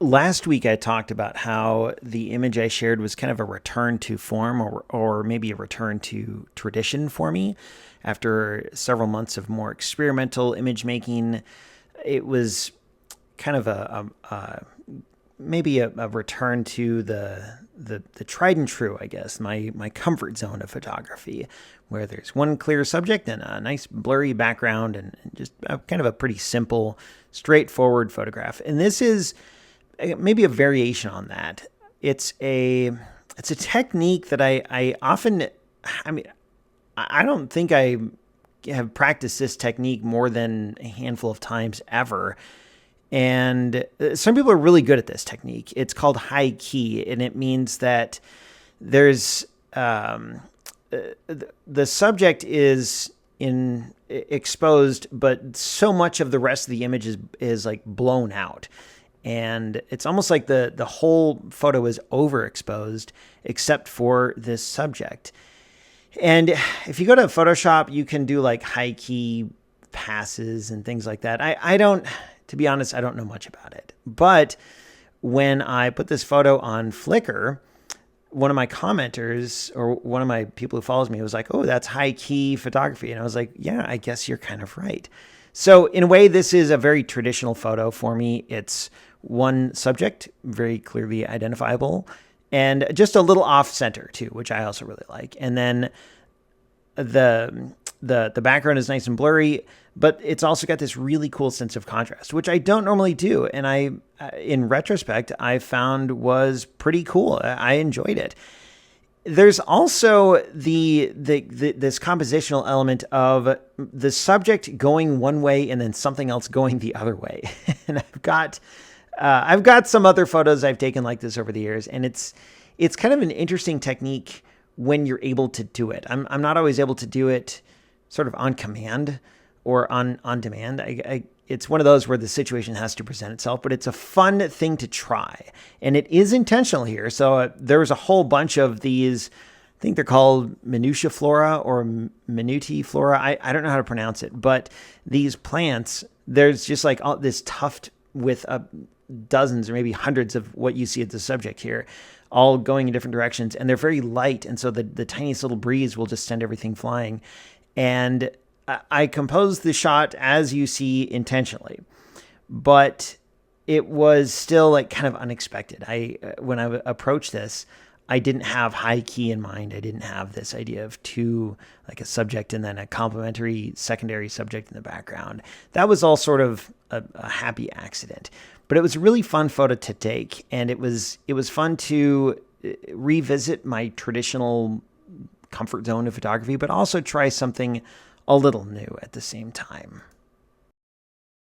Last week I talked about how the image I shared was kind of a return to form or maybe a return to tradition for me. After several months of more experimental image making, it was kind of maybe a return to the tried and true, I guess, my comfort zone of photography, where there's one clear subject and a nice blurry background and just kind of a pretty simple, straightforward photograph. And this is maybe a variation on that. It's a technique that I often, I mean, I don't think I have practiced this technique more than a handful of times ever. And some people are really good at this technique. It's called high key, and it means that there's the subject is in exposed, but so much of the rest of the image is like blown out. And it's almost like the whole photo is overexposed except for this subject. And if you go to Photoshop, you can do like high key passes and things like that. I don't, to be honest, I don't know much about it. But when I put this photo on Flickr, one of my commenters or one of my people who follows me was like, "Oh, that's high key photography." And I was like, "Yeah, I guess you're kind of right." So in a way, this is a very traditional photo for me. It's one subject, very clearly identifiable, and just a little off center too, which I also really like. And then the background is nice and blurry, but it's also got this really cool sense of contrast, which I don't normally do. And in retrospect, I found was pretty cool. I enjoyed it. There's also this compositional element of the subject going one way and then something else going the other way. And I've got some other photos I've taken like this over the years, and it's kind of an interesting technique when you're able to do it. I'm not always able to do it sort of on command or on demand. It's one of those where the situation has to present itself, but it's a fun thing to try. And it is intentional here. So there's a whole bunch of these, I think they're called Minutiflora or Minutiflora. I don't know how to pronounce it, but these plants, there's just like all this tuft with dozens or maybe hundreds of what you see as the subject here, all going in different directions. And they're very light. And so the tiniest little breeze will just send everything flying. And I composed the shot as you see intentionally, but it was still like kind of unexpected. When I approached this, I didn't have high key in mind. I didn't have this idea of like a subject and then a complementary secondary subject in the background. That was all sort of a happy accident, but it was a really fun photo to take. And it was fun to revisit my traditional comfort zone of photography, but also try something a little new at the same time.